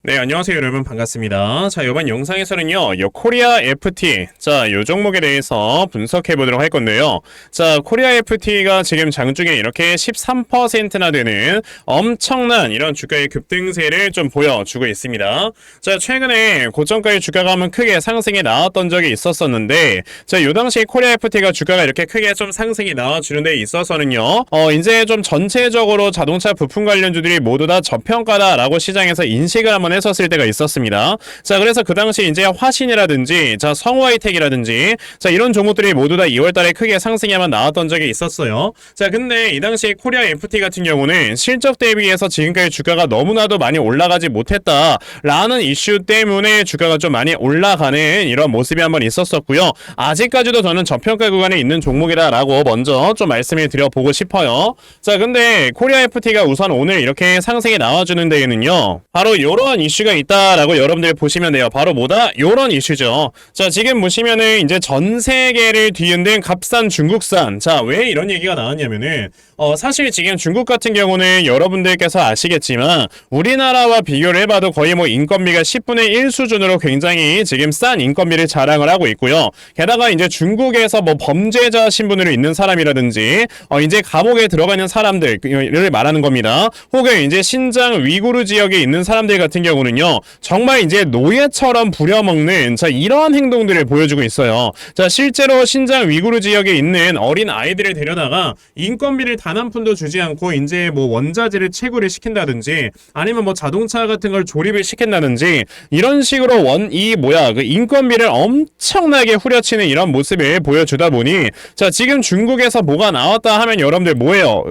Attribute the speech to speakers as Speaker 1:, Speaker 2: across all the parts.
Speaker 1: 네, 안녕하세요, 여러분. 반갑습니다. 자, 이번 영상에서는요, 요 코리아 FT, 자, 요 종목에 대해서 분석해 보도록 할 건데요. 자, 코리아 FT가 지금 장중에 이렇게 13%나 되는 엄청난 이런 주가의 급등세를 좀 보여주고 있습니다. 자, 최근에 고점가의 주가가 한번 크게 상승이 나왔던 적이 있었었는데, 자, 요 당시 코리아 FT가 주가가 이렇게 크게 좀 상승이 나와주는 데 있어서는요, 이제 좀 전체적으로 자동차 부품 관련주들이 모두 다 저평가다라고 시장에서 인식을 한번 했었을 때가 있었습니다. 자, 그래서 그 당시 이제 화신이라든지, 자, 성우하이텍이라든지, 자, 이런 종목들이 모두 다 2월달에 크게 상승이 한번 나왔던 적이 있었어요. 자, 근데 이 당시 코리아 FT 같은 경우는 실적 대비해서 지금까지 주가가 너무나도 많이 올라가지 못했다라는 이슈 때문에 주가가 좀 많이 올라가는 이런 모습이 한번 있었었고요. 아직까지도 저는 저평가 구간에 있는 종목이다라고 먼저 좀 말씀을 드려보고 싶어요. 자, 근데 코리아 FT가 우선 오늘 이렇게 상승이 나와주는 데에는요, 바로 이러한 이슈가 있다라고 여러분들 보시면 돼요. 바로 뭐다? 요런 이슈죠. 자, 지금 보시면은 이제 전 세계를 뒤흔든 값싼 중국산. 자, 왜 이런 얘기가 나왔냐면은 사실 지금 중국 같은 경우는 여러분들께서 아시겠지만 우리나라와 비교를 해봐도 거의 뭐 인건비가 10분의 1 수준으로 굉장히 지금 싼 인건비를 자랑을 하고 있고요. 게다가 이제 중국에서 뭐 범죄자 신분으로 있는 사람이라든지 이제 감옥에 들어가 있는 사람들을 말하는 겁니다. 혹은 이제 신장 위구르 지역에 있는 사람들 같은 경우는요, 정말 이제 노예처럼 부려먹는, 자, 이러한 행동들을 보여주고 있어요. 자, 실제로 신장 위구르 지역에 있는 어린 아이들을 데려다가 인건비를 단 한 푼도 주지 않고 이제 뭐 원자재를 채굴을 시킨다든지 아니면 뭐 자동차 같은 걸 조립을 시킨다든지 이런 식으로 그 인건비를 엄청나게 후려치는 이런 모습을 보여주다 보니, 자, 지금 중국에서 뭐가 나왔다 하면 여러분들 뭐예요?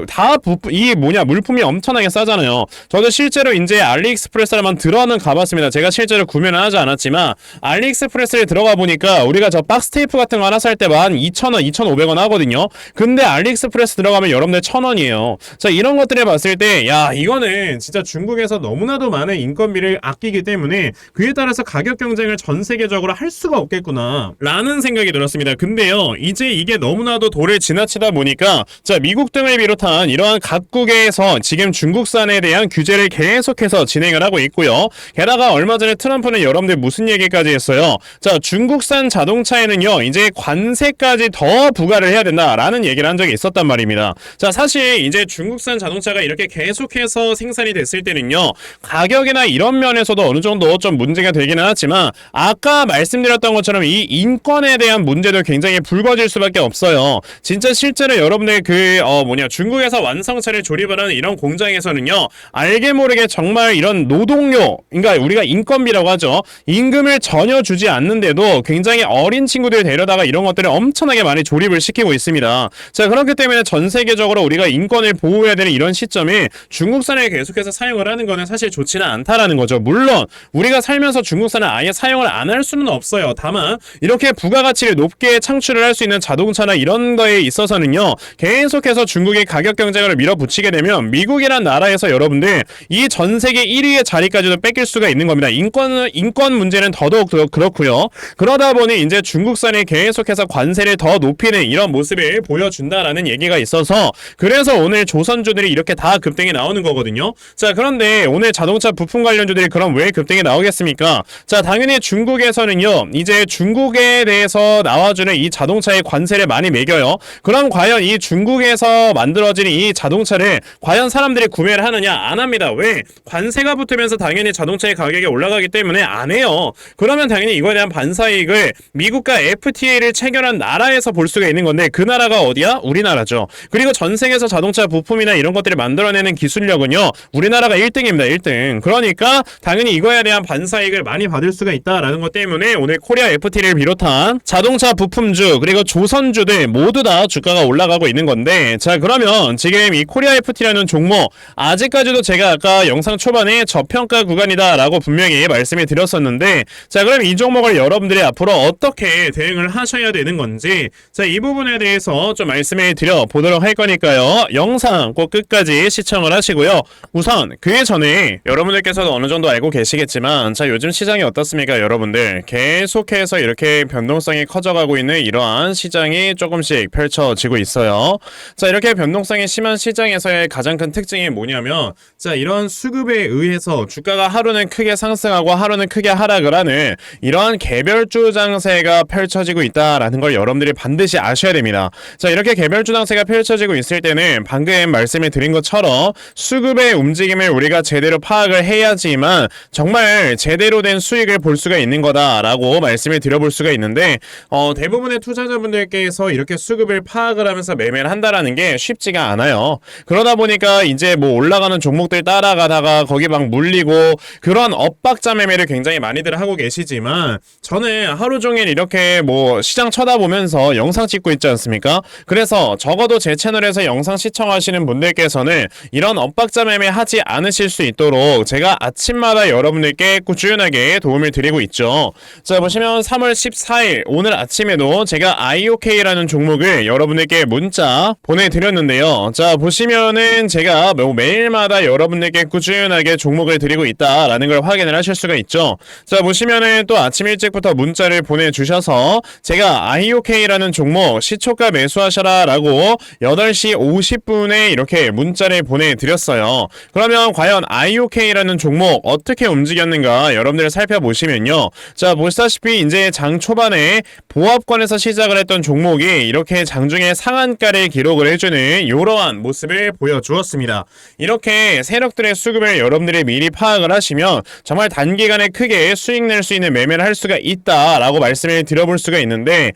Speaker 1: 물품이 엄청나게 싸잖아요. 저도 실제로 이제 알리익스프레스를 한번 들어는 가봤습니다. 제가 실제로 구매는 하지 않았지만 알리익스프레스에 들어가 보니까 우리가 저 박스 테이프 같은 거 하나 살 때만 2,000원, 2,500원 하거든요. 근데 알리익스프레스 들어가면 여러분들 1,000원이에요. 자, 이런 것들을 봤을 때, 야, 이거는 진짜 중국에서 너무나도 많은 인건비를 아끼기 때문에 그에 따라서 가격 경쟁을 전 세계적으로 할 수가 없겠구나 라는 생각이 들었습니다. 근데요, 이제 이게 너무나도 도를 지나치다 보니까, 자, 미국 등을 비롯한 이러한 각국에서 지금 중국산에 대한 규제를 계속해서 진행을 하고 있고요. 게다가 얼마 전에 트럼프는 여러분들 무슨 얘기까지 했어요? 자, 중국산 자동차에는요, 이제 관세까지 더 부과를 해야 된다라는 얘기를 한 적이 있었단 말입니다. 자, 사실 이제 중국산 자동차가 이렇게 계속해서 생산이 됐을 때는요, 가격이나 이런 면에서도 어느 정도 좀 문제가 되기는 하지만 아까 말씀드렸던 것처럼 이 인권에 대한 문제도 굉장히 불거질 수밖에 없어요. 진짜 실제로 여러분들 중국에서 완성차를 조립을 하는 이런 공장에서는요, 알게 모르게 정말 이런 노동료, 그러니까 우리가 인건비라고 하죠. 임금을 전혀 주지 않는데도 굉장히 어린 친구들 데려다가 이런 것들을 엄청나게 많이 조립을 시키고 있습니다. 자, 그렇기 때문에 전 세계적으로 우리가 인권을 보호해야 되는 이런 시점에 중국산을 계속해서 사용을 하는 거는 사실 좋지는 않다라는 거죠. 물론 우리가 살면서 중국산을 아예 사용을 안 할 수는 없어요. 다만 이렇게 부가가치를 높게 창출을 할 수 있는 자동차나 이런 거에 있어서는요, 계속해서 중국의 가격 경쟁을 밀어붙이게 되면 미국이란 나라에서 여러분들 이 전 세계 1위의 자리까지도 뺏길 수가 있는 겁니다. 인권 문제는 더더욱 그렇고요. 그러다 보니 이제 중국산이 계속해서 관세를 더 높이는 이런 모습을 보여준다라는 얘기가 있어서, 그래서 오늘 조선주들이 이렇게 다 급등이 나오는 거거든요. 자, 그런데 오늘 자동차 부품 관련주들이 그럼 왜 급등이 나오겠습니까? 자, 당연히 중국에서는요, 이제 중국에 대해서 나와주는 이 자동차의 관세를 많이 매겨요. 그럼 과연 이 중국에서 만들어진 이 자동차를 과연 사람들이 구매를 하느냐? 안 합니다. 왜? 관세가 붙으면서 당연히 자동차의 가격이 올라가기 때문에 안 해요. 그러면 당연히 이거에 대한 반사이익을 미국과 FTA를 체결한 나라에서 볼 수가 있는 건데, 그 나라가 어디야? 우리나라죠. 그리고 전 세계에서 자동차 부품이나 이런 것들을 만들어내는 기술력은요, 우리나라가 1등입니다. 1등. 그러니까 당연히 이거에 대한 반사이익을 많이 받을 수가 있다라는 것 때문에 오늘 코리아 FT를 비롯한 자동차 부품주 그리고 조선주들 모두 다 주가가 올라가고 있는 건데, 자, 그러면 지금 이 코리아 FT라는 종목, 아직까지도 제가 아까 영상 초반에 저평가 구간이다 라고 분명히 말씀을 드렸었는데, 자, 그럼 이 종목을 여러분들이 앞으로 어떻게 대응을 하셔야 되는 건지, 자, 이 부분에 대해서 좀 말씀을 드려보도록 할 거니까 있으니까요. 영상 꼭 끝까지 시청을 하시고요. 우선 그 전에 여러분들께서도 어느 정도 알고 계시겠지만 자 요즘 시장이 어떻습니까 여러분들? 계속해서 이렇게 변동성이 커져가고 있는 이러한 시장이 조금씩 펼쳐지고 있어요. 자 이렇게 변동성이 심한 시장에서의 가장 큰 특징이 뭐냐면 자 이런 수급에 의해서 주가가 하루는 크게 상승하고 하루는 크게 하락을 하는 이러한 개별주 장세가 펼쳐지고 있다라는 걸 여러분들이 반드시 아셔야 됩니다. 자 이렇게 개별주 장세가 펼쳐지고 있을 때는 방금 말씀을 드린 것처럼 수급의 움직임을 우리가 제대로 파악을 해야지만 정말 제대로 된 수익을 볼 수가 있는 거다라고 말씀을 드려볼 수가 있는데 대부분의 투자자분들께서 이렇게 수급을 파악을 하면서 매매를 한다라는 게 쉽지가 않아요. 그러다 보니까 이제 뭐 올라가는 종목들 따라가다가 거기 막 물리고 그런 엇박자 매매를 굉장히 많이들 하고 계시지만 저는 하루 종일 이렇게 뭐 시장 쳐다보면서 영상 찍고 있지 않습니까? 그래서 적어도 제 채널에서 영상 시청하시는 분들께서는 이런 엇박자 매매 하지 않으실 수 있도록 제가 아침마다 여러분들께 꾸준하게 도움을 드리고 있죠. 자 보시면 3월 14일 오늘 아침에도 제가 IOK라는 종목을 여러분들께 문자 보내드렸는데요. 자 보시면은 제가 매일마다 여러분들께 꾸준하게 종목을 드리고 있다라는 걸 확인을 하실 수가 있죠. 자 보시면은 또 아침 일찍부터 문자를 보내주셔서 제가 IOK라는 종목 시초가 매수하셔라 라고 8시 50분에 이렇게 문자를 보내드렸어요. 그러면 과연 IOK라는 종목 어떻게 움직였는가 여러분들 살펴보시면요. 자 보시다시피 이제 장 초반에 보합권에서 시작을 했던 종목이 이렇게 장중에 상한가를 기록을 해주는 이러한 모습을 보여주었습니다. 이렇게 세력들의 수급을 여러분들이 미리 파악을 하시면 정말 단기간에 크게 수익 낼 수 있는 매매를 할 수가 있다라고 말씀을 드려볼 수가 있는데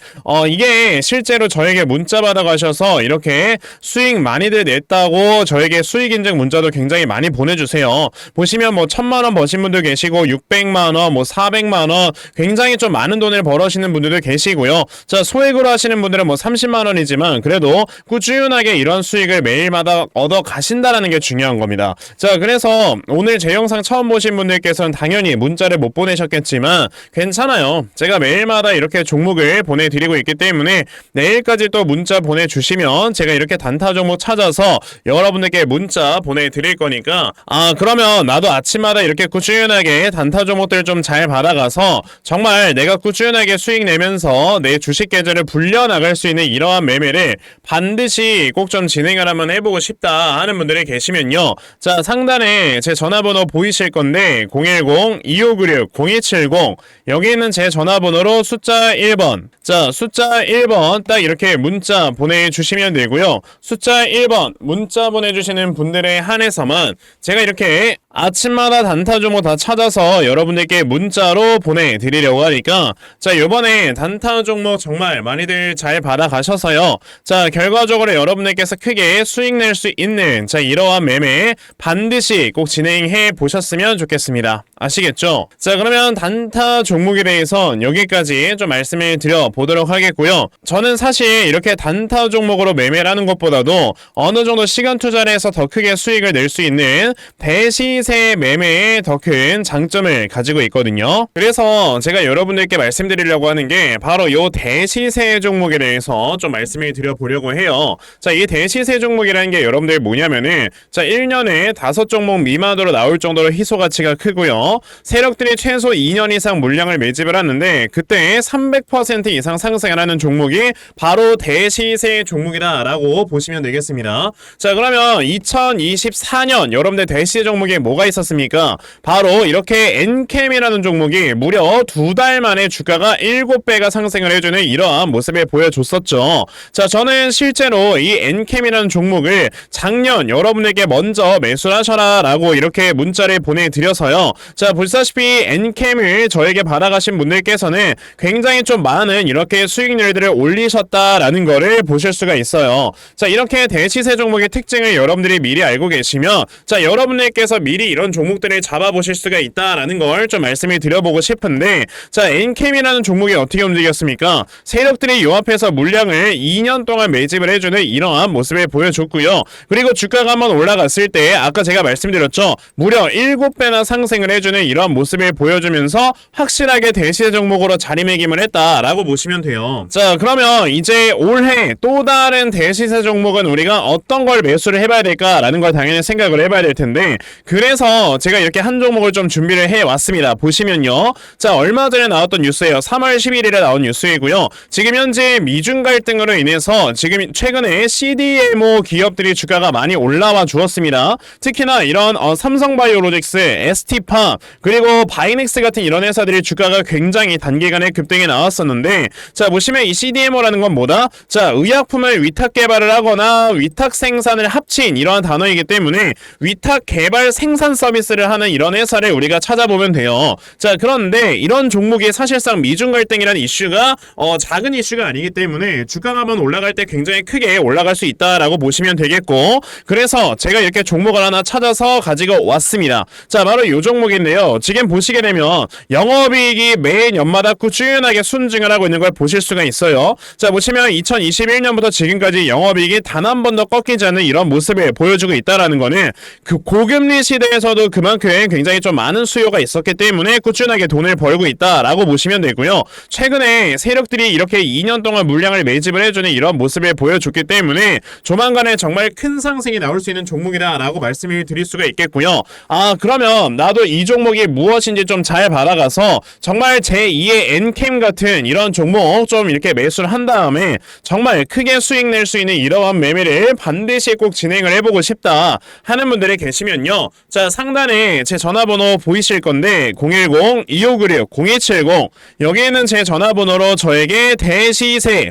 Speaker 1: 이게 실제로 저에게 문자 받아가셔서 이렇게 수익 많이들 냈다고 저에게 수익 인증 문자도 굉장히 많이 보내주세요. 보시면 뭐 1000만원 버신 분도 계시고 600만원 뭐 400만원 굉장히 좀 많은 돈을 벌으시는 분들도 계시고요. 자 소액으로 하시는 분들은 뭐 30만원이지만 그래도 꾸준하게 이런 수익을 매일마다 얻어 가신다라는 게 중요한 겁니다. 자 그래서 오늘 제 영상 처음 보신 분들께서는 당연히 문자를 못 보내셨겠지만 괜찮아요. 제가 매일마다 이렇게 종목을 보내드리고 있기 때문에 내일까지 또 문자 보내주시면 제가 이렇게 단타 종목 찾아서 여러분들께 문자 보내드릴 거니까 그러면 나도 아침마다 이렇게 꾸준하게 단타 종목들 좀 잘 받아가서 정말 내가 꾸준하게 수익 내면서 내 주식 계좌를 불려나갈 수 있는 이러한 매매를 반드시 꼭 좀 진행을 한번 해보고 싶다 하는 분들이 계시면요. 자 상단에 제 전화번호 보이실 건데 010-2596-0270 여기 있는 제 전화번호로 숫자 1번 자 숫자 1번 딱 이렇게 문자 보내주시면 되고요. 숫자 1번 문자 보내주시는 분들에 한해서만 제가 이렇게 아침마다 단타 종목 다 찾아서 여러분들께 문자로 보내드리려고 하니까 자 요번에 단타 종목 정말 많이들 잘 받아가셔서요. 자 결과적으로 여러분들께서 크게 수익 낼 수 있는 자 이러한 매매 반드시 꼭 진행해 보셨으면 좋겠습니다. 아시겠죠? 자 그러면 단타 종목에 대해선 여기까지 좀 말씀을 드려보도록 하겠고요. 저는 사실 이렇게 단타 종목으로 매매를 하는 것보다도 어느 정도 시간 투자를 해서 더 크게 수익을 낼 수 있는 대시세 매매에 더 큰 장점을 가지고 있거든요. 그래서 제가 여러분들께 말씀드리려고 하는 게 바로 요 대시세 종목에 대해서 좀 말씀을 드려보려고 해요. 자, 이 대시세 종목이라는 게 여러분들 뭐냐면은 자 1년에 5종목 미만으로 나올 정도로 희소 가치가 크고요. 세력들이 최소 2년 이상 물량을 매집을 하는데 그때 300% 이상 상승을 하는 종목이 바로 대시세 종목이다라고 보시면 되겠습니다. 자 그러면 2024년 여러분들 대시세 종목에 뭐가 있었습니까? 바로 이렇게 엔캠이라는 종목이 무려 2달 만에 주가가 7배가 상승을 해주는 이러한 모습을 보여줬었죠. 자 저는 실제로 이 엔캠이라는 종목을 작년 여러분에게 먼저 매수하셔라 라고 이렇게 문자를 보내드려서요. 자 보시다시피 엔캠을 저에게 받아가신 분들께서는 굉장히 좀 많은 이렇게 수익률들을 올리셨다라는 거를 보실 수가 있어요. 자 이렇게 대시세 종목의 특징을 여러분들이 미리 알고 계시면 자 여러분들께서 미리 미리 이런 종목들을 잡아보실 수가 있다라는 걸 좀 말씀을 드려보고 싶은데, 자, 엔캠이라는 종목이 어떻게 움직였습니까? 세력들이 요 앞에서 물량을 2년 동안 매집을 해주는 이러한 모습을 보여줬고요. 그리고 주가가 한번 올라갔을 때 아까 제가 말씀드렸죠, 무려 7배나 상승을 해주는 이러한 모습을 보여주면서 확실하게 대시세 종목으로 자리매김을 했다라고 보시면 돼요. 자, 그러면 이제 올해 또 다른 대시세 종목은 우리가 어떤 걸 매수를 해봐야 될까라는 걸 당연히 생각을 해봐야 될 텐데, 그래서 제가 이렇게 한 종목을 좀 준비를 해왔습니다. 보시면요, 자, 얼마 전에 나왔던 뉴스예요. 3월 11일에 나온 뉴스이고요. 지금 현재 미중 갈등으로 인해서 지금 최근에 CDMO 기업들이 주가가 많이 올라와 주었습니다. 특히나 이런 삼성바이오로직스, ST팜, 그리고 바이넥스 같은 이런 회사들이 주가가 굉장히 단기간에 급등해 나왔었는데, 자, 보시면 이 CDMO라는 건 뭐다? 자, 의약품을 위탁 개발을 하거나 위탁 생산을 합친 이러한 단어이기 때문에 위탁 개발 생산 서비스를 하는 이런 회사를 우리가 찾아보면 돼요. 자, 그런데 이런 종목이 사실상 미중 갈등이라는 이슈가 작은 이슈가 아니기 때문에 주가가 한번 올라갈 때 굉장히 크게 올라갈 수 있다라고 보시면 되겠고, 그래서 제가 이렇게 종목을 하나 찾아서 가지고 왔습니다. 자, 바로 이 종목인데요. 지금 보시게 되면 영업이익이 매 연마다 꾸준하게 순증을 하고 있는 걸 보실 수가 있어요. 자, 보시면 2021년부터 지금까지 영업이익이 단 한 번도 꺾이지 않는 이런 모습을 보여주고 있다라는 거는 그 고금리 시대에서도 그만큼 굉장히 좀 많은 수요가 있었기 때문에 꾸준하게 돈을 벌고 있다라고 보시면 되고요. 최근에 세력들이 이렇게 2년 동안 물량을 매집을 해주는 이런 모습을 보여줬기 때문에 조만간에 정말 큰 상승이 나올 수 있는 종목이다라고 말씀을 드릴 수가 있겠고요. 아, 그러면 나도 이 종목이 무엇인지 좀 잘 받아가서 정말 제2의 엔캠 같은 이런 종목 좀 이렇게 매수를 한 다음에 정말 크게 수익 낼 수 있는 이러한 매매를 반드시 꼭 진행을 해보고 싶다 하는 분들이 계시면요, 자, 상단에 제 전화번호 보이실 건데 010-2596-0270, 여기에는 제 전화번호로 저에게 대시세,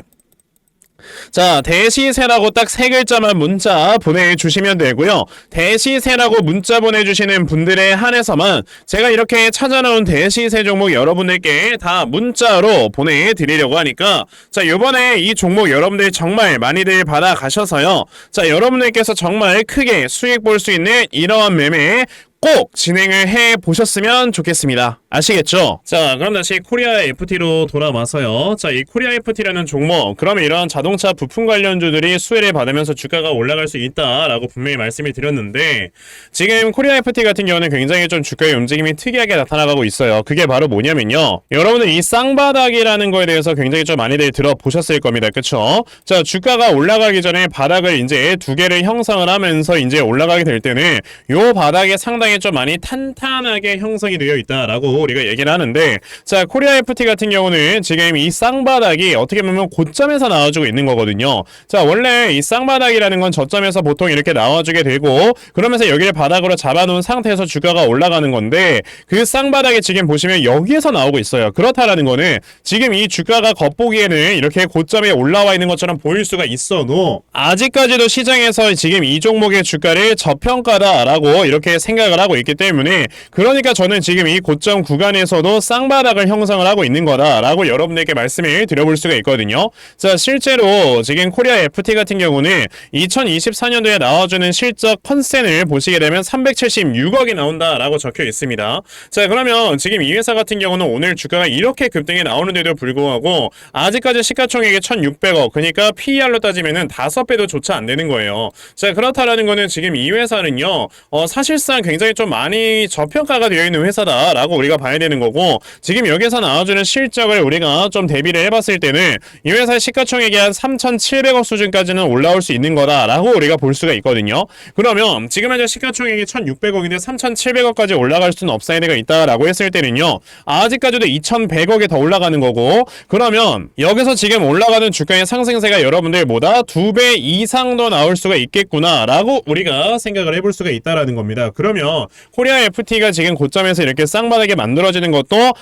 Speaker 1: 자, 대시세라고 딱 세 글자만 문자 보내주시면 되고요. 대시세라고 문자 보내주시는 분들에 한해서만 제가 이렇게 찾아놓은 대시세 종목 여러분들께 다 문자로 보내드리려고 하니까, 자, 요번에 이 종목 여러분들 정말 많이들 받아가셔서요, 자, 여러분들께서 정말 크게 수익 볼 수 있는 이러한 매매 꼭 진행을 해보셨으면 좋겠습니다. 아시겠죠? 자, 그럼 다시 코리아 FT로 돌아와서요. 자, 이 코리아 FT라는 종목, 그러면 이런 자동차 부품 관련주들이 수혜를 받으면서 주가가 올라갈 수 있다라고 분명히 말씀을 드렸는데, 지금 코리아 FT 같은 경우는 굉장히 좀 주가의 움직임이 특이하게 나타나가고 있어요. 그게 바로 뭐냐면요, 여러분들 이 쌍바닥이라는 거에 대해서 굉장히 좀 많이들 들어보셨을 겁니다. 그쵸? 자, 주가가 올라가기 전에 바닥을 이제 두 개를 형성을 하면서 이제 올라가게 될 때는 요 바닥에 상당히 좀 많이 탄탄하게 형성이 되어 있다라고 우리가 얘기를 하는데, 자, 코리아 FT 같은 경우는 지금 이 쌍바닥이 어떻게 보면 고점에서 나와주고 있는 거거든요. 자, 원래 이 쌍바닥이라는 건 저점에서 보통 이렇게 나와주게 되고, 그러면서 여기를 바닥으로 잡아놓은 상태에서 주가가 올라가는 건데, 그 쌍바닥이 지금 보시면 여기에서 나오고 있어요. 그렇다라는 거는 지금 이 주가가 겉보기에는 이렇게 고점에 올라와 있는 것처럼 보일 수가 있어도 아직까지도 시장에서 지금 이 종목의 주가를 저평가다라고 이렇게 생각을 하고 있기 때문에, 그러니까 저는 지금 이 고점 구간에서도 쌍바닥을 형성을 하고 있는 거다라고 여러분들께 말씀을 드려볼 수가 있거든요. 자, 실제로 지금 코리아 FT 같은 경우는 2024년도에 나와주는 실적 컨센을 보시게 되면 376억이 나온다라고 적혀 있습니다. 자, 그러면 지금 이 회사 같은 경우는 오늘 주가가 이렇게 급등해 나오는데도 불구하고 아직까지 시가총액이 1600억, 그러니까 PER로 따지면은 5배도 조차 안 되는 거예요. 자, 그렇다라는 거는 지금 이 회사는요, 사실상 굉장히 좀 많이 저평가가 되어 있는 회사다라고 우리가 봐야 되는 거고, 지금 여기서 나와주는 실적을 우리가 좀 대비를 해봤을 때는 이 회사의 시가총액이 한 3,700억 수준까지는 올라올 수 있는 거다라고 우리가 볼 수가 있거든요. 그러면 지금 현재 시가총액이 1,600억인데 3,700억까지 올라갈 수는 업사이드가 있다라고 했을 때는요, 아직까지도 2,100억에 더 올라가는 거고, 그러면 여기서 지금 올라가는 주가의 상승세가 여러분들보다 2배 이상 더 나올 수가 있겠구나라고 우리가 생각을 해볼 수가 있다라는 겁니다. 그러면 코리아 FT가 지금 고점에서 이렇게 쌍바닥에 만들어지는 것도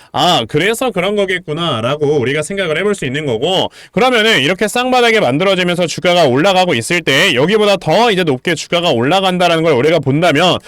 Speaker 1: 그래서 그런 거겠구나 라고 우리가 생각을 해볼 수 있는 거고, 그러면은 이렇게 쌍바닥에 만들어지면서 주가가 올라가고 있을 때 여기보다 더 이제 높게 주가가 올라간다라는 걸 우리가 본다면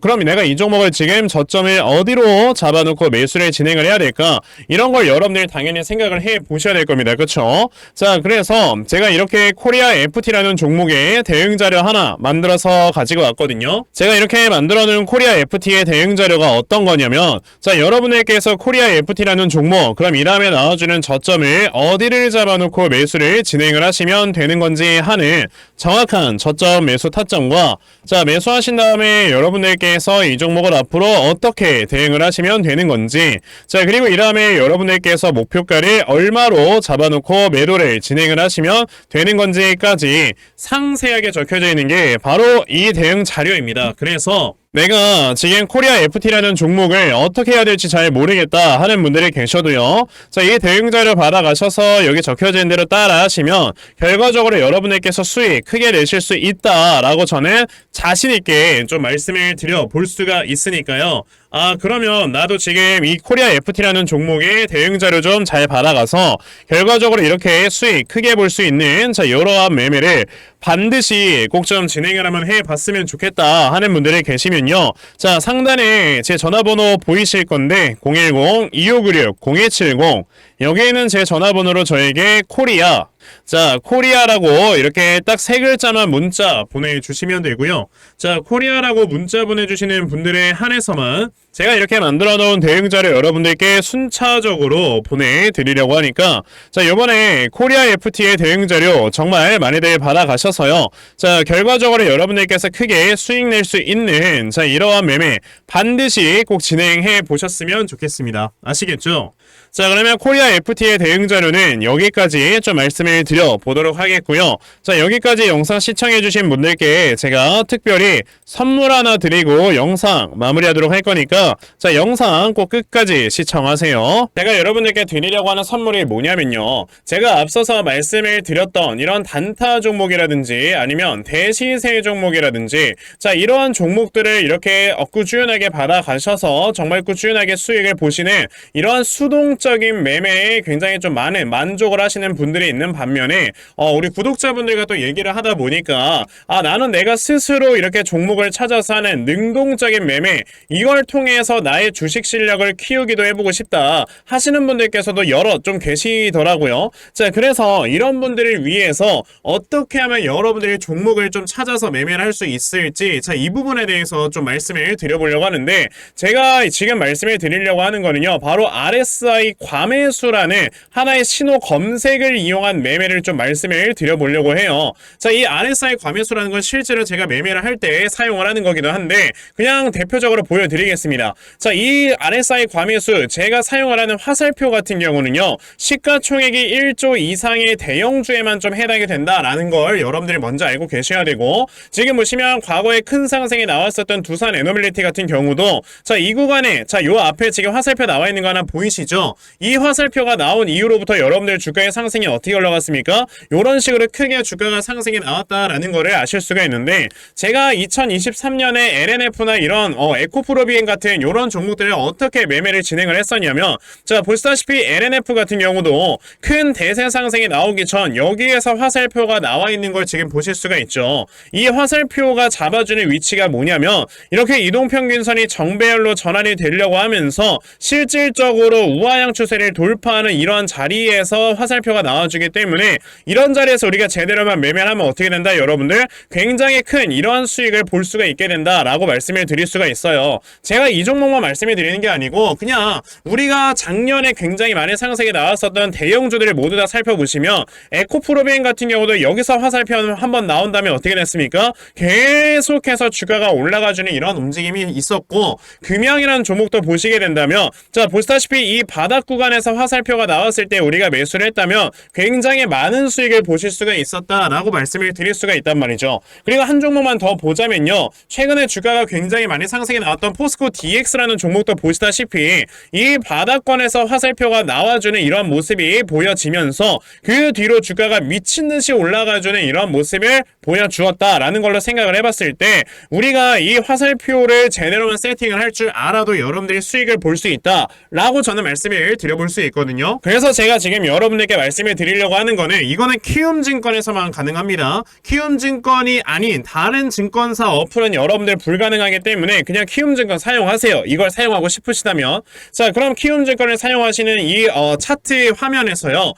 Speaker 1: 그럼 내가 이 종목을 지금 저점을 어디로 잡아놓고 매수를 진행을 해야 될까, 이런 걸 여러분들이 당연히 생각을 해 보셔야 될 겁니다. 그쵸? 자, 그래서 제가 이렇게 코리아 FT라는 종목의 대응 자료 하나 만들어서 가지고 왔거든요. 제가 이렇게 만들어 놓은 코리아 FT의 대응 자료가 어떤 거냐면, 자, 여러분들께서 코리아 FT라는 종목, 그럼 이 다음에 나와주는 저점을 어디를 잡아놓고 매수를 진행을 하시면 되는 건지 하는 정확한 저점 매수 타점과, 자, 매수하신 다음에 여러분들께서 이 종목을 앞으로 어떻게 대응을 하시면 되는 건지, 자, 그리고 이 다음에 여러분들께서 목표가를 얼마로 잡아놓고 매도를 진행을 하시면 되는 건지까지 상세하게 적혀져 있는 게 바로 이 대응 자료입니다. 그래서 내가 지금 코리아 FT라는 종목을 어떻게 해야 될지 잘 모르겠다 하는 분들이 계셔도요. 자, 이 대응 자료 받아가셔서 여기 적혀져 있는 대로 따라 하시면 결과적으로 여러분들께서 수익 크게 내실 수 있다라고 저는 자신 있게 좀 말씀을 드려 볼 수가 있으니까요. 아, 그러면 나도 지금 이 코리아 FT라는 종목의 대응 자료 좀 잘 받아가서 결과적으로 이렇게 수익 크게 볼 수 있는 자, 이러한 매매를 반드시 꼭 좀 진행을 한번 해봤으면 좋겠다 하는 분들이 계시면요. 자, 상단에 제 전화번호 보이실 건데 010-2596-0170 여기에는 제 전화번호로 저에게 코리아, 자, 코리아라고 이렇게 딱 세 글자만 문자 보내주시면 되고요. 자, 코리아라고 문자 보내주시는 분들에 한해서만 제가 이렇게 만들어 놓은 대응 자료 여러분들께 순차적으로 보내드리려고 하니까, 자, 이번에 코리아 FT의 대응 자료 정말 많이들 받아가셔서요. 자, 결과적으로 여러분들께서 크게 수익 낼 수 있는 자, 이러한 매매 반드시 꼭 진행해 보셨으면 좋겠습니다. 아시겠죠? 자, 그러면 코리아 FT의 대응 자료는 여기까지 좀 말씀을 드려 보도록 하겠고요. 자, 여기까지 영상 시청해주신 분들께 제가 특별히 선물 하나 드리고 영상 마무리하도록 할 거니까, 자, 영상 꼭 끝까지 시청하세요. 제가 여러분들께 드리려고 하는 선물이 뭐냐면요. 제가 앞서서 말씀을 드렸던 이런 단타 종목이라든지 아니면 대시세 종목이라든지, 자, 이러한 종목들을 이렇게 꾸준하게 받아가셔서 정말 꾸준하게 수익을 보시는 이러한 수동적인 매매에 굉장히 좀 많은 만족을 하시는 분들이 있는 반면에 우리 구독자분들과 또 얘기를 하다 보니까, 아, 나는 내가 스스로 이렇게 종목을 찾아서 하는 능동적인 매매, 이걸 통해서 나의 주식 실력을 키우기도 해보고 싶다 하시는 분들께서도 여러 좀 계시더라고요. 자, 그래서 이런 분들을 위해서 어떻게 하면 여러분들이 종목을 좀 찾아서 매매를 할 수 있을지, 자, 이 부분에 대해서 좀 말씀을 드려보려고 하는데, 제가 지금 말씀을 드리려고 하는 거는요, 바로 RSI 과매수라는 하나의 신호 검색을 이용한 매매를 좀 말씀을 드려보려고 해요. 자, 이 RSI 과매수라는 건 실제로 제가 매매를 할 때 사용을 하는 거기도 한데, 그냥 대표적으로 보여드리겠습니다. 자, 이 RSI 과매수, 제가 사용을 하는 화살표 같은 경우는요, 시가총액이 1조 이상의 대형주에만 좀 해당이 된다라는 걸 여러분들이 먼저 알고 계셔야 되고, 지금 보시면 과거에 큰 상승이 나왔었던 두산 에너빌리티 같은 경우도, 자, 이 구간에, 자, 요 앞에 지금 화살표 나와 있는 거 하나 보이시죠? 이 화살표가 나온 이후로부터 여러분들 주가의 상승이 어떻게 올라갔습니까? 요런 식으로 크게 주가가 상승이 나왔다라는 거를 아실 수가 있는데, 제가 2023년에 LNF나 이런 에코프로비엔 같은 요런 종목들을 어떻게 매매를 진행을 했었냐면, 자, 보시다시피 LNF 같은 경우도 큰 대세 상승이 나오기 전 여기에서 화살표가 나와 있는 걸 지금 보실 수가 있죠. 이 화살표가 잡아주는 위치가 뭐냐면, 이렇게 이동평균선이 정배열로 전환이 되려고 하면서 실질적으로 우하향 추세를 돌파하는 이러한 자리에서 화살표가 나와주기 때문에, 이런 자리에서 우리가 제대로만 매매를 하면 어떻게 된다? 여러분들 굉장히 큰 이러한 수익을 볼 수가 있게 된다라고 말씀을 드릴 수가 있어요. 제가 이 종목만 말씀을 드리는 게 아니고, 그냥 우리가 작년에 굉장히 많은 상승이 나왔었던 대형주들을 모두 다 살펴보시면, 에코프로비엔 같은 경우도 여기서 화살표 한번 나온 다음에 어떻게 됐습니까? 계속해서 주가가 올라가주는 이런 움직임이 있었고, 금양이라는 종목도 보시게 된다면, 자, 보시다시피 이 바닥 구간에서 화살표가 나왔을 때 우리가 매수를 했다면 굉장히 많은 수익을 보실 수가 있었다라고 말씀을 드릴 수가 있단 말이죠. 그리고 한 종목만 더 보자면요, 최근에 주가가 굉장히 많이 상승이 나왔던 포스코 DX라는 종목도 보시다시피 이 바닥권에서 화살표가 나와주는 이런 모습이 보여지면서 그 뒤로 주가가 미친듯이 올라가주는 이런 모습을 보여주었다라는 걸로 생각을 해봤을 때, 우리가 이 화살표를 제대로만 세팅을 할 줄 알아도 여러분들이 수익을 볼 수 있다라고 저는 말씀을 드려볼 수 있거든요. 그래서 제가 지금 여러분들께 말씀을 드리려고 하는 거는, 이거는 키움증권에서만 가능합니다. 키움증권이 아닌 다른 증권사 어플은 여러분들 불가능하기 때문에 그냥 키움증권 사용하세요. 마세요. 이걸 사용하고 싶으시다면. 자, 그럼 키움증권을 사용하시는 이 차트 화면에서요.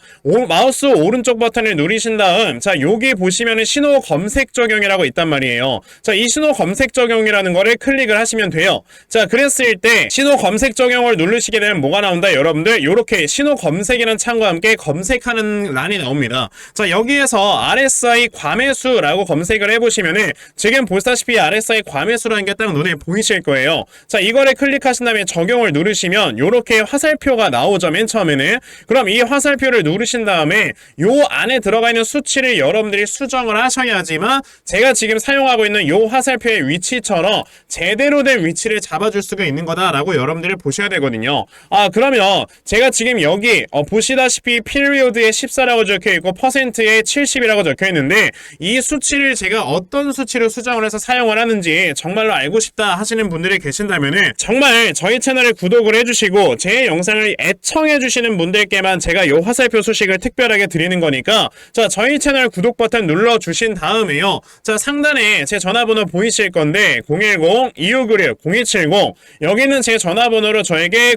Speaker 1: 마우스 오른쪽 버튼을 누르신 다음, 자, 여기 보시면은 신호 검색 적용이라고 있단 말이에요. 자, 이 신호 검색 적용이라는 거를 클릭을 하시면 돼요. 자, 그랬을 때 신호 검색 적용을 누르시게 되면 뭐가 나온다? 여러분들, 요렇게 신호 검색이라는 창과 함께 검색하는 란이 나옵니다. 자, 여기에서 RSI 과매수라고 검색을 해보시면은 지금 보시다시피 RSI 과매수라는 게 딱 눈에 보이실 거예요. 자, 이거를 클릭하신 다음에 적용을 누르시면 요렇게 화살표가 나오죠. 맨 처음에는. 그럼 이 화살표를 누르신 다음에 요 안에 들어가 있는 수치를 여러분들이 수정을 하셔야지만 제가 지금 사용하고 있는 요 화살표의 위치처럼 제대로 된 위치를 잡아줄 수가 있는 거다라고 여러분들이 보셔야 되거든요. 그러면 제가 지금 여기 보시다시피 피리오드에 14라고 적혀있고 퍼센트에 70이라고 적혀있는데 이 수치를 제가 어떤 수치로 수정을 해서 사용을 하는지 정말로 알고 싶다 하시는 분들이 계신다면은 정말 저희 채널을 구독을 해주시고 제 영상을 애청해주시는 분들께만 제가 요 화살표 소식을 특별하게 드리는 거니까, 자, 저희 채널 구독 버튼 눌러주신 다음에요. 자, 상단에 제 전화번호 보이실 건데 010-2596-0270 여기는 제 전화번호로 저에게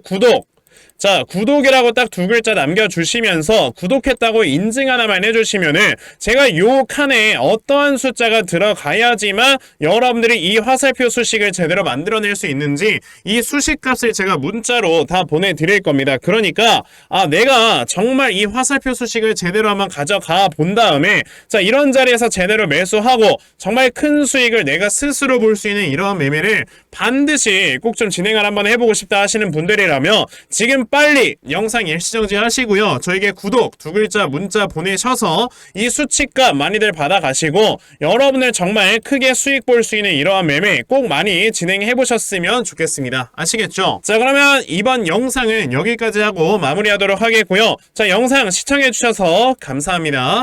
Speaker 1: 자, 구독이라고 딱 두 글자 남겨주시면서 구독했다고 인증 하나만 해주시면은 제가 요 칸에 어떠한 숫자가 들어가야지만 여러분들이 이 화살표 수식을 제대로 만들어낼 수 있는지 이 수식 값을 제가 문자로 다 보내드릴 겁니다. 그러니까 내가 정말 이 화살표 수식을 제대로 한번 가져가 본 다음에, 자, 이런 자리에서 제대로 매수하고 정말 큰 수익을 내가 스스로 볼 수 있는 이러한 매매를 반드시 꼭 좀 진행을 한번 해보고 싶다 하시는 분들이라면 지금 빨리 영상 일시정지 하시고요. 저에게 구독 두 글자 문자 보내셔서 이 수치값 많이들 받아가시고 여러분들 정말 크게 수익 볼 수 있는 이러한 매매 꼭 많이 진행해 보셨으면 좋겠습니다. 아시겠죠? 자, 그러면 이번 영상은 여기까지 하고 마무리하도록 하겠고요. 자, 영상 시청해 주셔서 감사합니다.